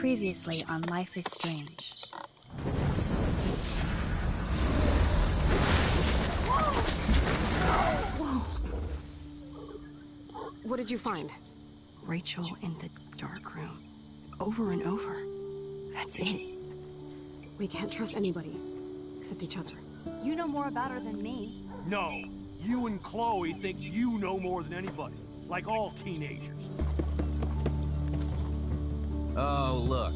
Previously on Life is Strange. Whoa! What did you find? Rachel in the dark room. Over and over. That's it. We can't trust anybody, except each other. You know more about her than me. No. You and Chloe think you know more than anybody. Like all teenagers. Oh, look.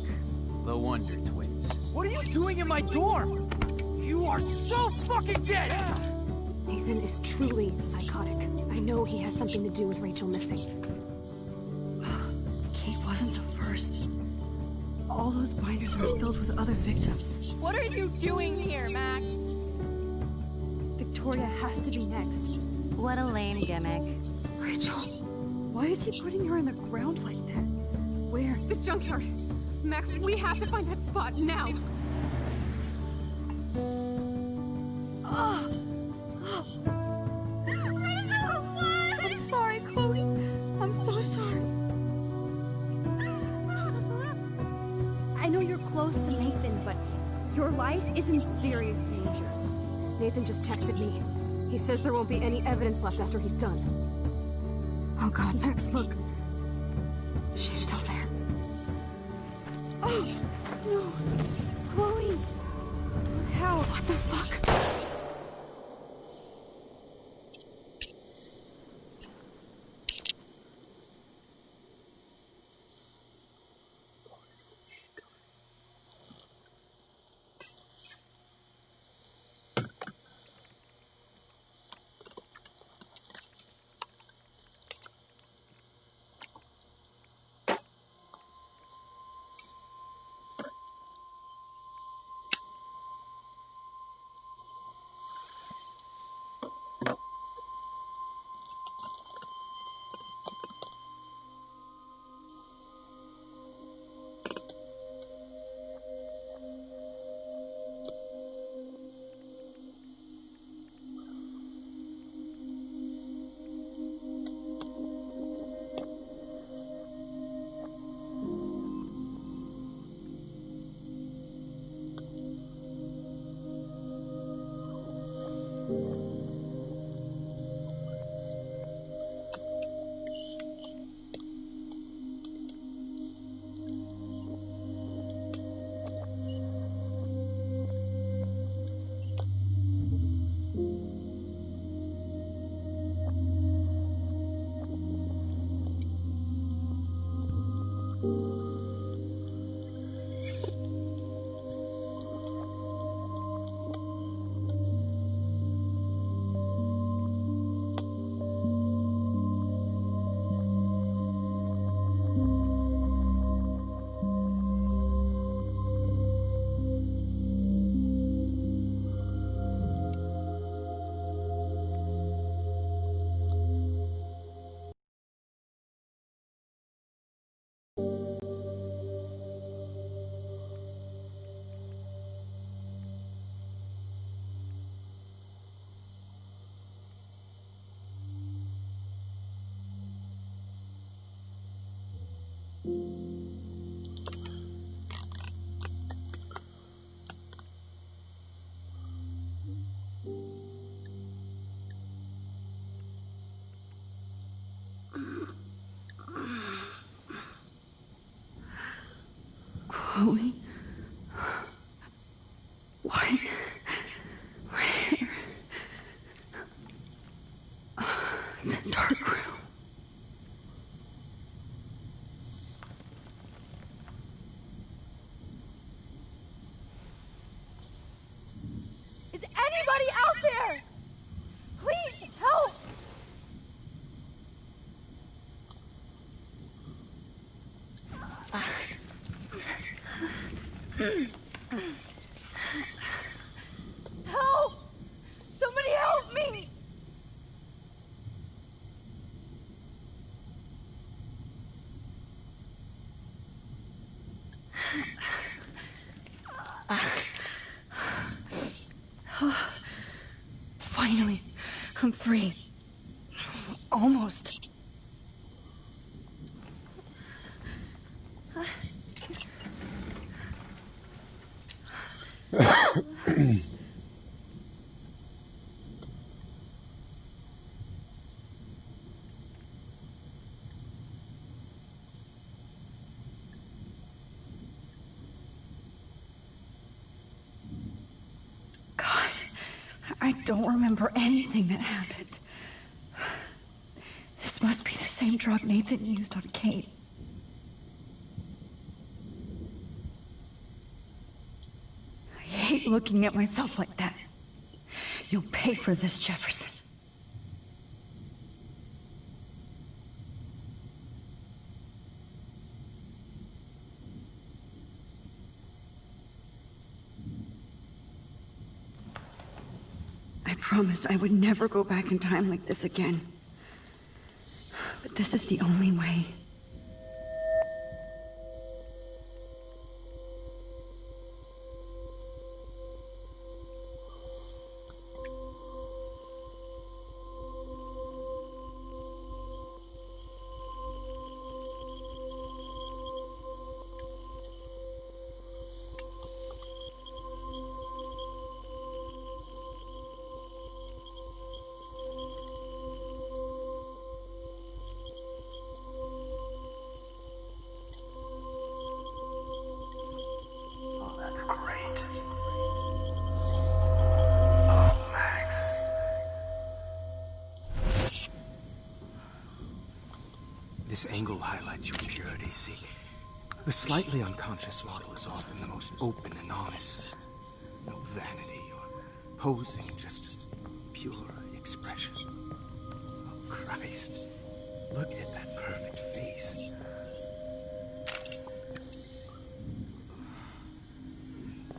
The Wonder Twins. What are you doing in my dorm? You are so fucking dead! Nathan is truly psychotic. I know he has something to do with Rachel missing. Kate wasn't the first. All those binders are filled with other victims. What are you doing here, Max? Victoria has to be next. What a lame gimmick. Rachel, why is he putting her in the ground like that? Where? The junkyard! Max, we have to find that spot now! Rachel, what? I'm sorry, Chloe. I'm so sorry. I know you're close to Nathan, but your life is in serious danger. Nathan just texted me. He says there won't be any evidence left after he's done. Oh god, Max, look. She's still there. Oh, no. Chloe. Look how. What the fuck? Chloe? Why? Where? The dark room. Is anybody out there? Please, help! Help! Somebody help me! Finally, I'm free. Almost. God, I don't remember anything that happened. This must be the same drug Nathan used on Kate. I hate looking at myself like that. You'll pay for this, Jefferson. I promised I would never go back in time like this again. But this is the only way. This angle highlights your purity, see? The slightly unconscious model is often the most open and honest. No vanity or posing, just pure expression. Oh, Christ. Look at that perfect face.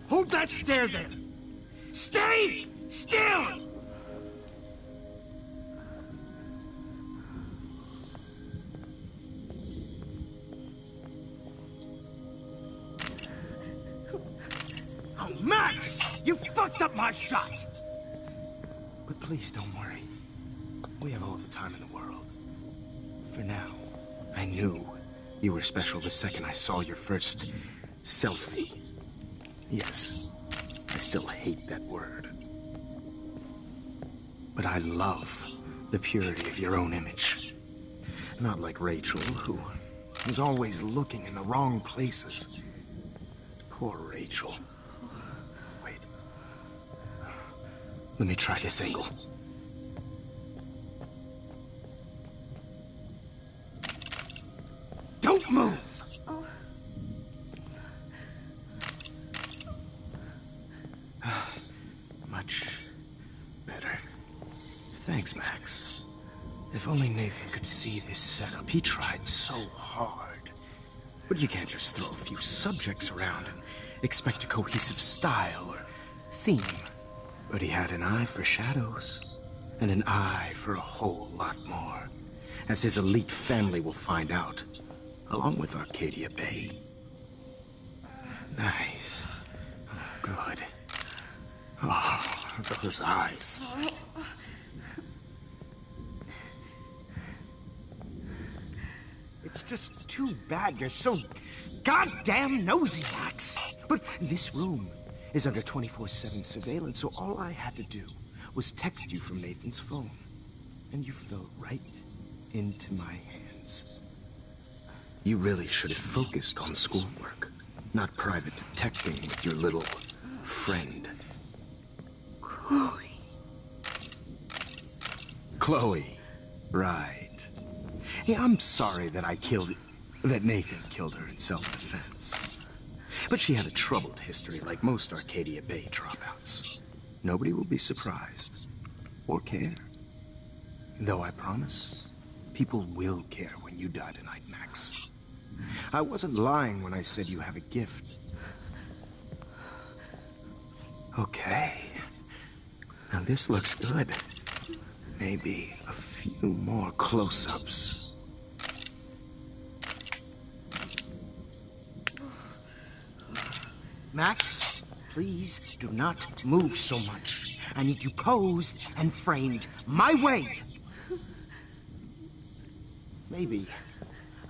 Hold that stare there! Stay still! Max! You fucked up my shot! But please don't worry. We have all the time in the world. For now, I knew you were special the second I saw your first selfie. Yes, I still hate that word. But I love the purity of your own image. Not like Rachel, who was always looking in the wrong places. Poor Rachel. Let me try this angle. Don't move! Much better. Thanks, Max. If only Nathan could see this setup. He tried so hard. But you can't just throw a few subjects around and expect a cohesive style or theme. But he had an eye for shadows, and an eye for a whole lot more, as his elite family will find out, along with Arcadia Bay. Nice. Oh, good. Oh, those eyes. It's just too bad you're so goddamn nosy, Max. But this room is under 24/7 surveillance, so all I had to do was text you from Nathan's phone. And you fell right into my hands. You really should have focused on schoolwork, not private detecting with your little friend. Chloe. Chloe. Right. Hey, I'm sorry that that Nathan killed her in self-defense. But she had a troubled history like most Arcadia Bay dropouts. Nobody will be surprised. Or care. Though I promise, people will care when you die tonight, Max. I wasn't lying when I said you have a gift. Okay. Now this looks good. Maybe a few more close-ups. Max, please do not move so much. I need you posed and framed my way. Maybe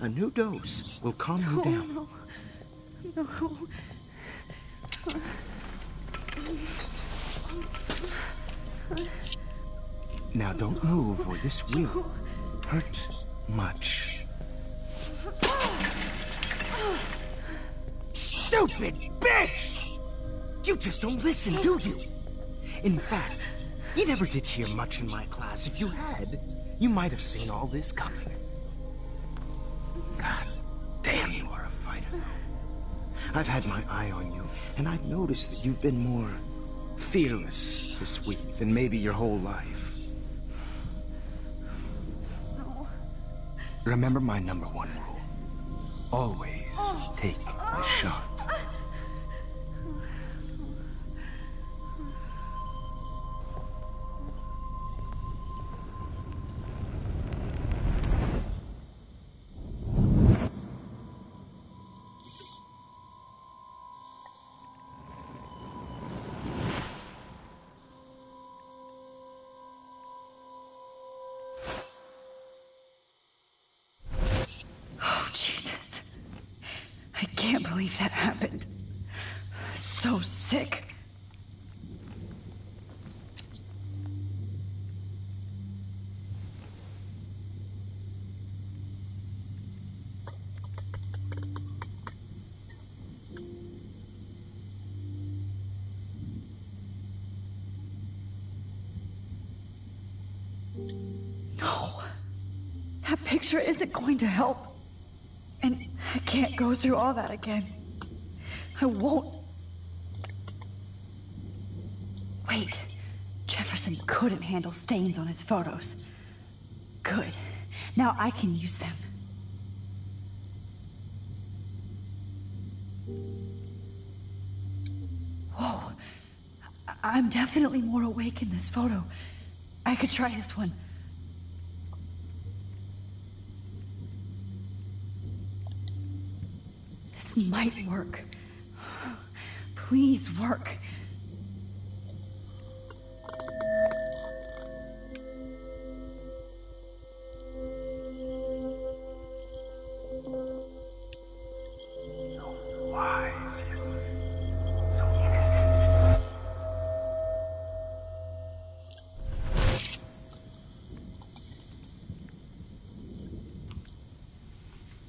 a new dose will calm you down. No. Now don't move or this will hurt much. Stupid bitch! You just don't listen, do you? In fact, you never did hear much in my class. If you had, you might have seen all this coming. God damn, you are a fighter, though. I've had my eye on you, and I've noticed that you've been more fearless this week than maybe your whole life. No. Remember my #1 rule. Always take the shot. Oh, Jesus. I can't believe that happened. So sick. No. That picture isn't going to help. And I can't go through all that again. I won't. Wait. Jefferson couldn't handle stains on his photos. Good. Now I can use them. Whoa. I'm definitely more awake in this photo. I could try this one. This might work. Please work.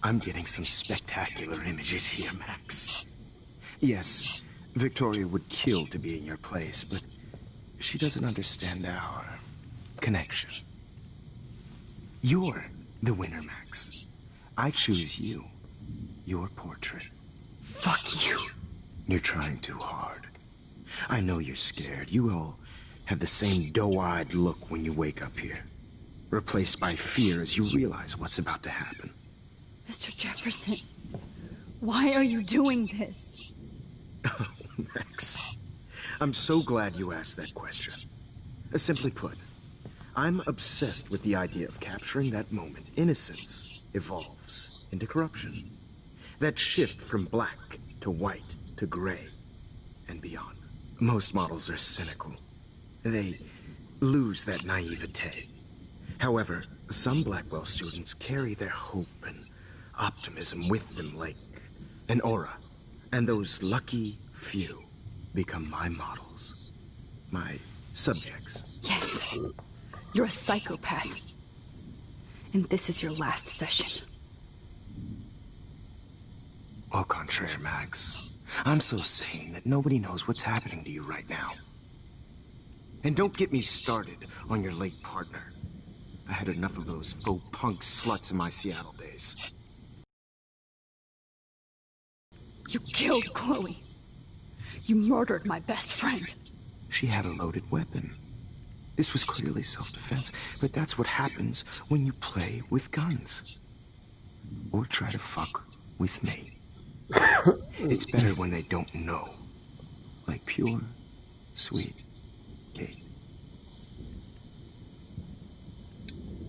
I'm getting some spectacular images here, Max. Yes, Victoria would kill to be in your place, but she doesn't understand our connection. You're the winner, Max. I choose you. Your portrait. Fuck you. You're trying too hard. I know you're scared. You all have the same doe-eyed look when you wake up here. Replaced by fear as you realize what's about to happen. Mr. Jefferson, why are you doing this? Oh, Max. I'm so glad you asked that question. Simply put, I'm obsessed with the idea of capturing that moment innocence evolves into corruption. That shift from black to white to gray and beyond. Most models are cynical. They lose that naivete. However, some Blackwell students carry their hope and optimism with them like an aura. And those lucky few become my models. My subjects. Yes. You're a psychopath. And this is your last session. Au contraire, Max. I'm so sane that nobody knows what's happening to you right now. And don't get me started on your late partner. I had enough of those faux punk sluts in my Seattle days. You killed Chloe. You murdered my best friend. She had a loaded weapon. This was clearly self-defense, but that's what happens when you play with guns. Or try to fuck with me. It's better when they don't know. Like pure, sweet Kate.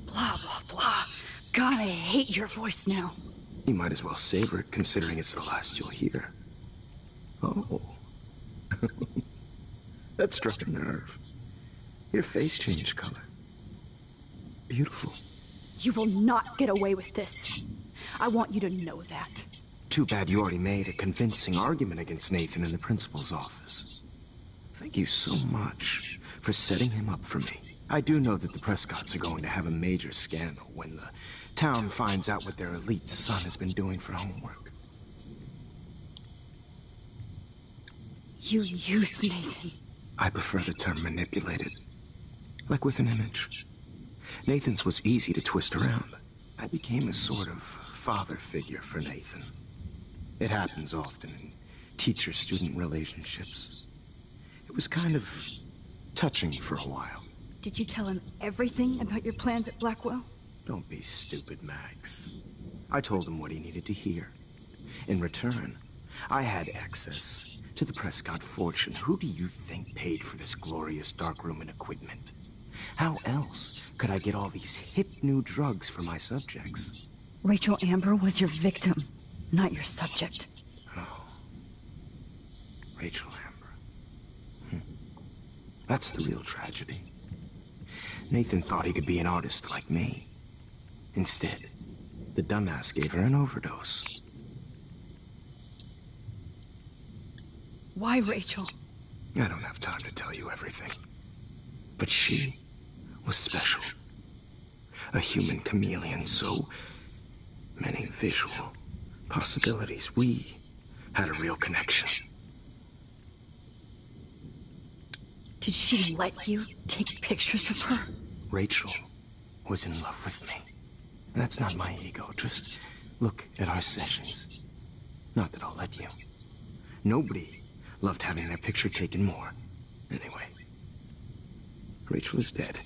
Blah, blah, blah. God, I hate your voice now. You might as well savor it, considering it's the last you'll hear. Oh. That struck a nerve. Your face changed color. Beautiful. You will not get away with this. I want you to know that. Too bad you already made a convincing argument against Nathan in the principal's office. Thank you so much for setting him up for me. I do know that the Prescotts are going to have a major scandal when the town finds out what their elite son has been doing for homework. You used Nathan. I prefer the term manipulated. Like with an image. Nathan's was easy to twist around. I became a sort of father figure for Nathan. It happens often in teacher-student relationships. It was kind of touching for a while. Did you tell him everything about your plans at Blackwell? Don't be stupid, Max. I told him what he needed to hear. In return, I had access to the Prescott fortune. Who do you think paid for this glorious darkroom and equipment? How else could I get all these hip new drugs for my subjects? Rachel Amber was your victim, not your subject. Oh. Rachel Amber. That's the real tragedy. Nathan thought he could be an artist like me. Instead, the dumbass gave her an overdose. Why Rachel? I don't have time to tell you everything. But she was special. A human chameleon, so many visual possibilities. We had a real connection. Did she let you take pictures of her? Rachel was in love with me. That's not my ego. Just look at our sessions. Not that I'll let you. Nobody loved having their picture taken more. Anyway, Rachel is dead.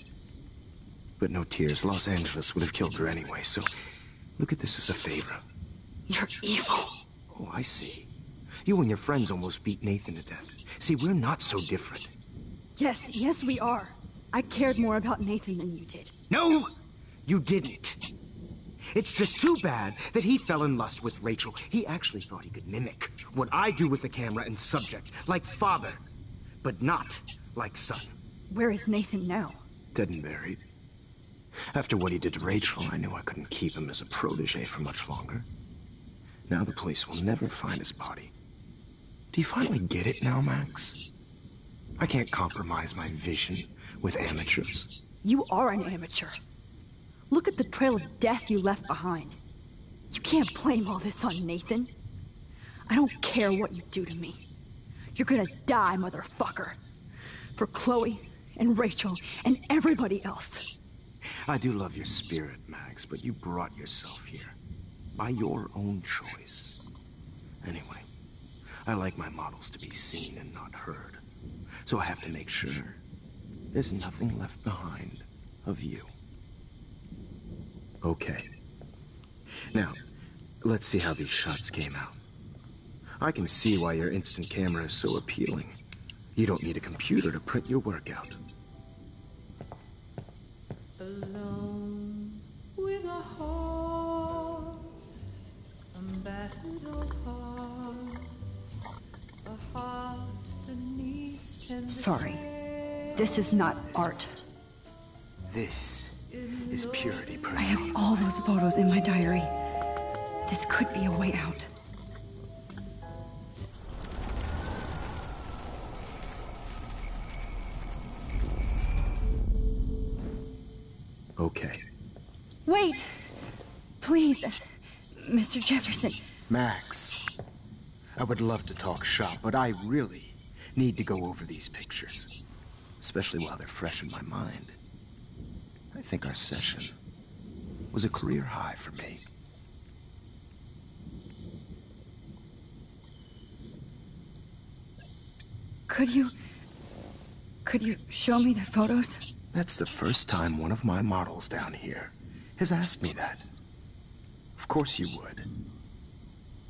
But no tears. Los Angeles would have killed her anyway, so look at this as a favor. You're evil. Oh, I see. You and your friends almost beat Nathan to death. See, we're not so different. Yes, we are. I cared more about Nathan than you did. No, you didn't. It's just too bad that he fell in lust with Rachel. He actually thought he could mimic what I do with the camera and subject, like father, but not like son. Where is Nathan now? Dead and buried. After what he did to Rachel, I knew I couldn't keep him as a protege for much longer. Now the police will never find his body. Do you finally get it now, Max? I can't compromise my vision with amateurs. You are an amateur. Look at the trail of death you left behind. You can't blame all this on Nathan. I don't care what you do to me. You're gonna die, motherfucker. For Chloe and Rachel and everybody else. I do love your spirit, Max, but you brought yourself here. By your own choice. Anyway, I like my models to be seen and not heard. So I have to make sure there's nothing left behind of you. Okay. Now, let's see how these shots came out. I can see why your instant camera is so appealing. You don't need a computer to print your work out. Alone with a heart, a battered old heart, a heart that needs tender Sorry. care. This is not art. This is purity, I have Percy. all those photos in my diary. This could be a way out. Okay. Wait! Please, Mr. Jefferson. Max, I would love to talk shop, but I really need to go over these pictures. Especially while they're fresh in my mind. I think our session was a career high for me. Could you show me the photos? That's the first time one of my models down here has asked me that. Of course you would.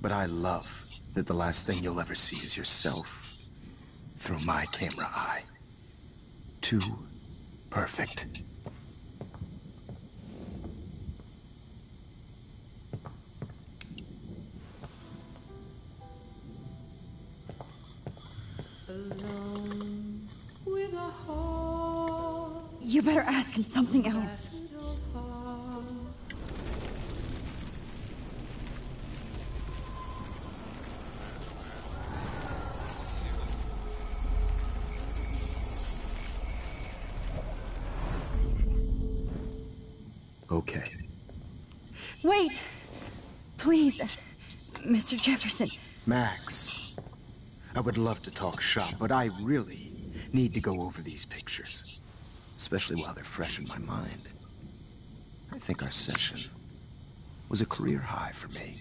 But I love that the last thing you'll ever see is yourself through my camera eye. Too perfect. Alone with a heart, You better ask him something else. battered old heart. Okay. Wait! Please, Mr. Jefferson. Max, I would love to talk shop, but I really need to go over these pictures. Especially while they're fresh in my mind. I think our session was a career high for me.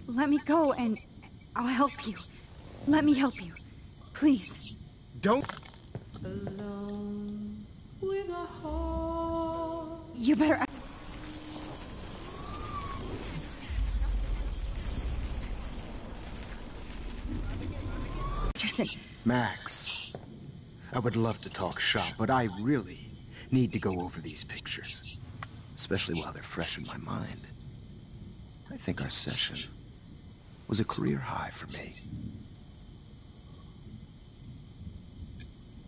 Let me go and I'll help you. Let me help you. Please. Don't... Alone with a heart. You better... Jefferson. Max, I would love to talk shop, but I really need to go over these pictures. Especially while they're fresh in my mind. I think our session was a career high for me.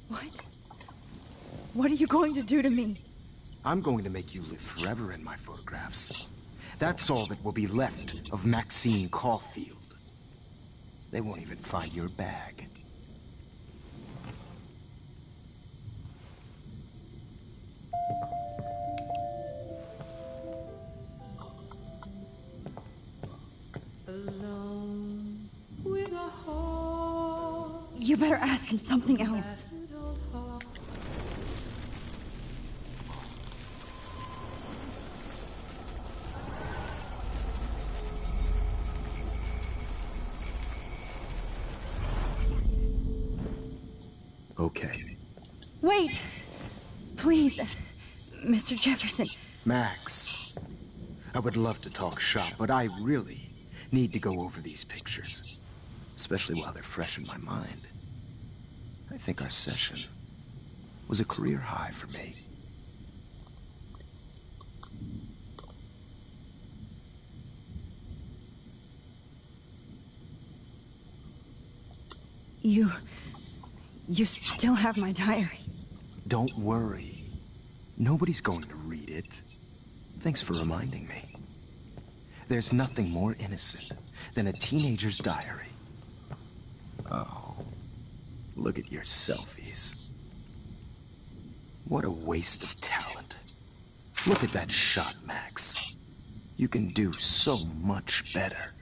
What? What are you going to do to me? I'm going to make you live forever in my photographs. That's all that will be left of Maxine Caulfield. They won't even find your bag. Alone with a heart. You better ask him something else. Battered old heart. Okay. Wait! Please, Mr. Jefferson. Max, I would love to talk shop, but I really need to go over these pictures. Especially while they're fresh in my mind. I think our session was a career high for me. You still have my diary. Don't worry. Nobody's going to read it. Thanks for reminding me. There's nothing more innocent than a teenager's diary. Oh, look at your selfies. What a waste of talent. Look at that shot, Max. You can do so much better.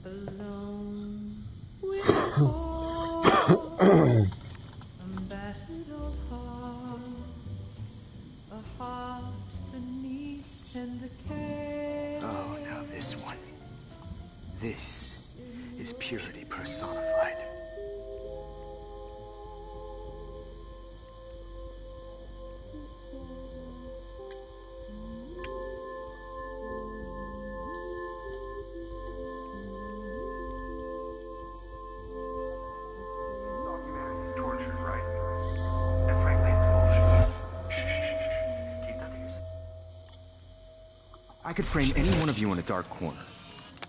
Alone with a heart. A battered old heart. A heart that needs tender care. Oh, now this one. This is purity personified. Tortured, right? And frankly, it's bullshit. Keep that to yourself. I could frame any one of you in a dark corner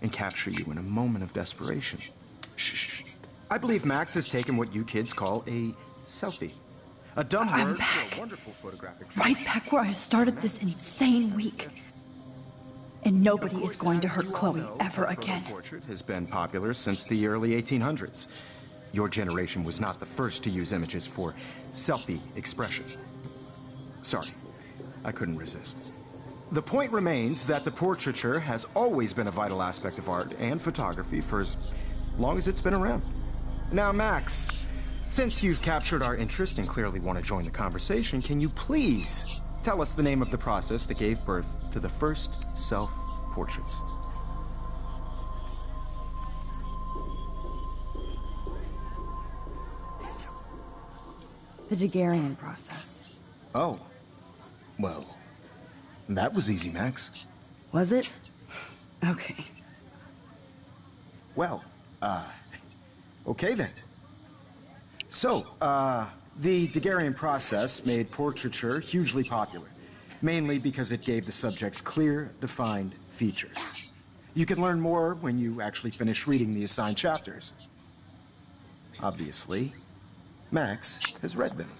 and capture you in a moment of desperation. Shh. I believe Max has taken what you kids call a selfie. A dumb I'm word back. for a wonderful photographic Right back where I started this insane week. And nobody is going to hurt Chloe ever again. Portrait has been popular since the early 1800s. Your generation was not the first to use images for selfie expression. Sorry, I couldn't resist. The point remains that the portraiture has always been a vital aspect of art and photography for as long as it's been around. Now, Max, since you've captured our interest and clearly want to join the conversation, can you please tell us the name of the process that gave birth to the first self-portraits? The Daguerrean process. Oh, well, that was easy, Max. Was it? Okay. Well, okay then. So, the Daguerrean process made portraiture hugely popular, mainly because it gave the subjects clear, defined features. You can learn more when you actually finish reading the assigned chapters. Obviously, Max has read them.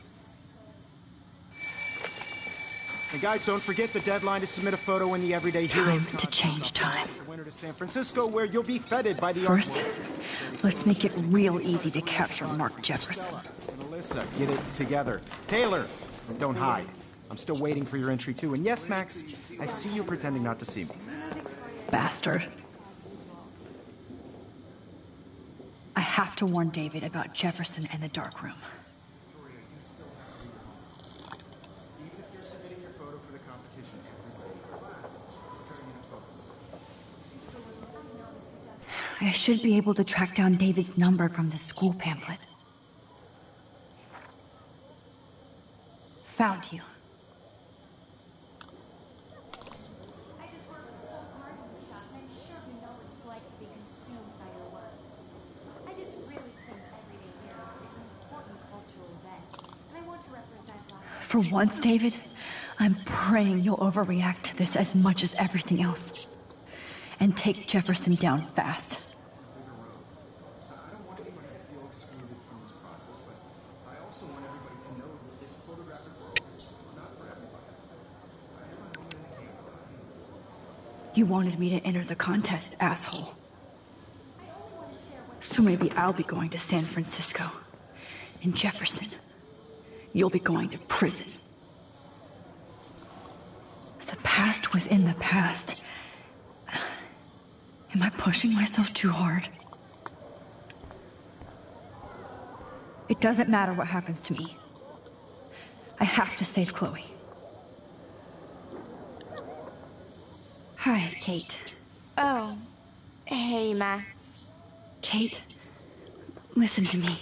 And guys, don't forget the deadline to submit a photo in the Everyday Heroes Time to change time. The winner to San Francisco, where you'll be feted by the First, artwork. let's make it real easy to capture Mark Jefferson. And Alyssa, get it together. Taylor, don't hide. I'm still waiting for your entry too. And yes, Max, I see you pretending not to see me. Bastard. I have to warn David about Jefferson and the dark room. Even if you're submitting your photo for the competition, everybody in class is turning in photos. I should be able to track down David's number from the school pamphlet. Found you. I just worked so hard in the shop, and I'm sure you know what it's like to be consumed by your work. I just really think Everyday Heroes is an important cultural event, and I want to represent Black. For once, David, I'm praying you'll overreact to this as much as everything else. And take Jefferson down fast. I don't want anybody to feel excluded from this process, but I also want everybody to know that this photographic world is not for everybody. I have my moment in the camera. You wanted me to enter the contest, asshole. So maybe I'll be going to San Francisco. And Jefferson, you'll be going to prison. The past within the past. Am I pushing myself too hard? It doesn't matter what happens to me. I have to save Chloe. Hi, Kate. Oh. Hey, Max. Kate, listen to me.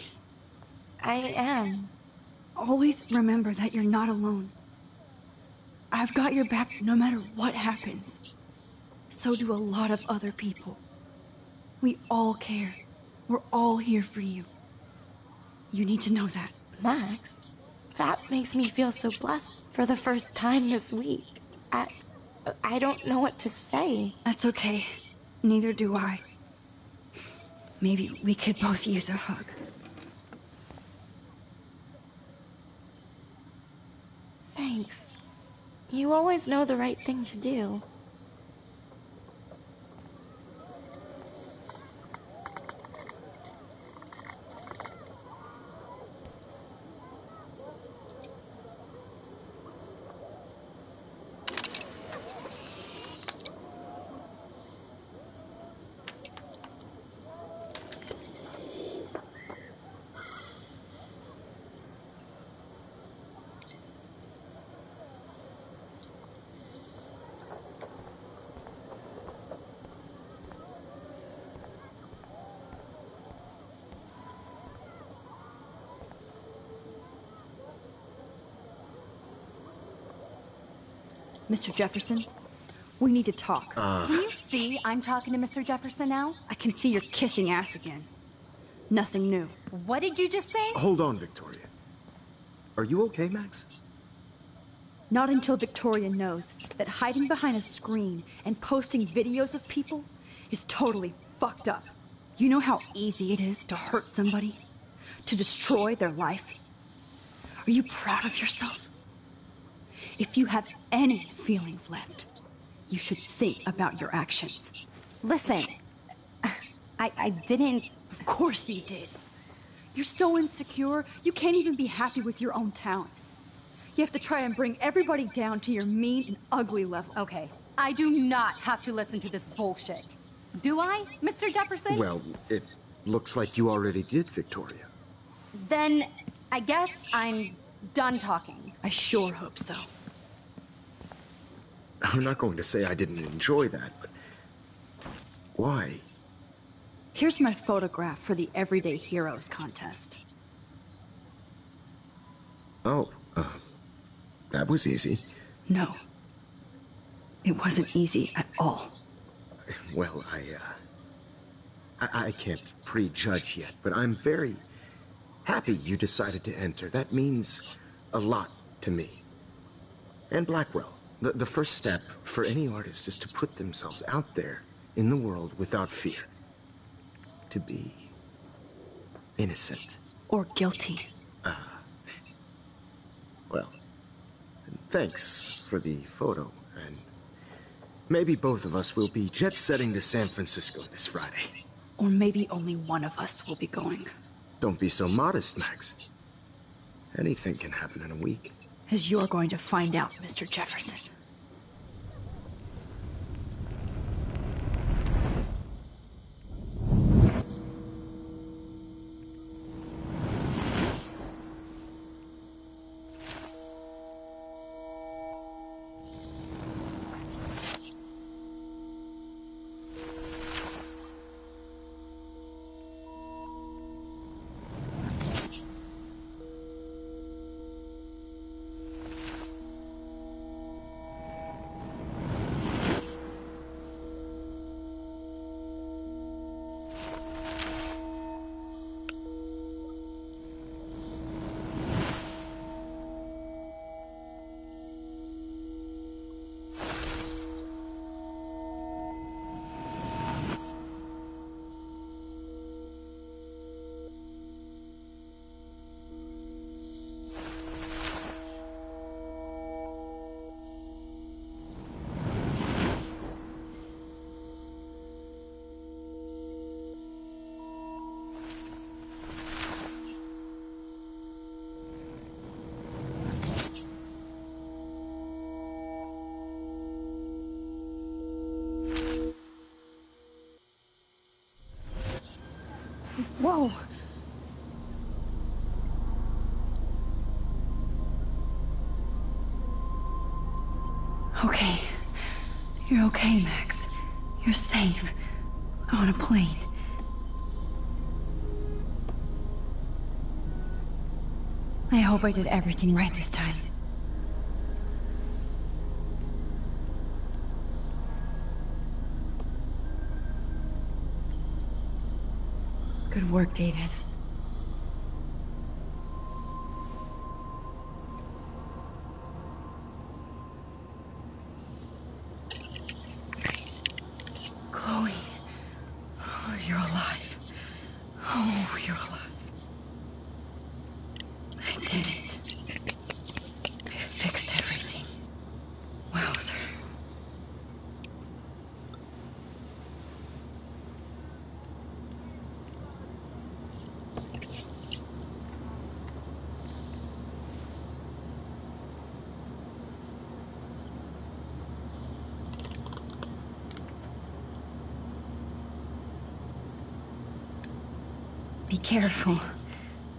I am. Always remember that you're not alone. I've got your back no matter what happens. So do a lot of other people. We all care. We're all here for you. You need to know that. Max, that makes me feel so blessed for the first time this week. I don't know what to say. That's okay. Neither do I. Maybe we could both use a hug. Thanks. You always know the right thing to do. Mr. Jefferson, we need to talk. Can you see I'm talking to Mr. Jefferson now? I can see you're kissing ass again. Nothing new. What did you just say? Hold on, Victoria. Are you okay, Max? Not until Victoria knows that hiding behind a screen and posting videos of people is totally fucked up. You know how easy it is to hurt somebody? To destroy their life? Are you proud of yourself? If you have any feelings left, you should think about your actions. Listen, I didn't... Of course you did. You're so insecure, you can't even be happy with your own talent. You have to try and bring everybody down to your mean and ugly level. Okay, I do not have to listen to this bullshit. Do I, Mr. Jefferson? Well, it looks like you already did, Victoria. Then I guess I'm done talking. I sure hope so. I'm not going to say I didn't enjoy that, but... why? Here's my photograph for the Everyday Heroes contest. Oh, that was easy. No. It wasn't easy at all. Well, I can't prejudge yet, but I'm very happy you decided to enter. That means a lot to me. And Blackwell. The first step for any artist is to put themselves out there in the world without fear. To be innocent. Or guilty. Well, Thanks for the photo, and maybe both of us will be jet-setting to San Francisco this Friday. Or maybe only one of us will be going. Don't be so modest, Max. Anything can happen in a week. As you're going to find out, Mr. Jefferson. Whoa! Okay. You're okay, Max. You're safe. On a plane. I hope I did everything right this time. Good work, David. Chloe. Oh, you're alive. Oh, you're alive. I did it. I fixed everything. Wowzer. Be careful.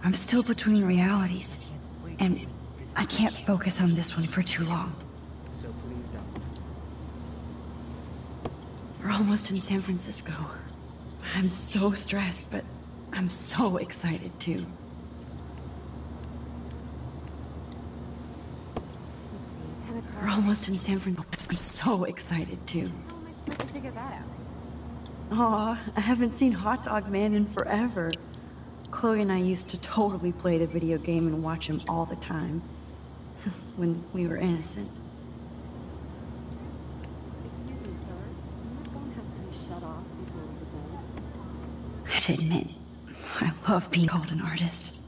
I'm still between realities, and I can't focus on this one for too long. We're almost in San Francisco. I'm so stressed, but I'm so excited too. We're almost in San Francisco. I'm so excited too. How am I supposed to figure that out? Aw, I haven't seen Hot Dog Man in forever. Chloe and I used to totally play the video game and watch him all the time. When we were innocent. Excuse me, sir. My phone has to be shut off before we visit. I had to admit, I love being called an artist.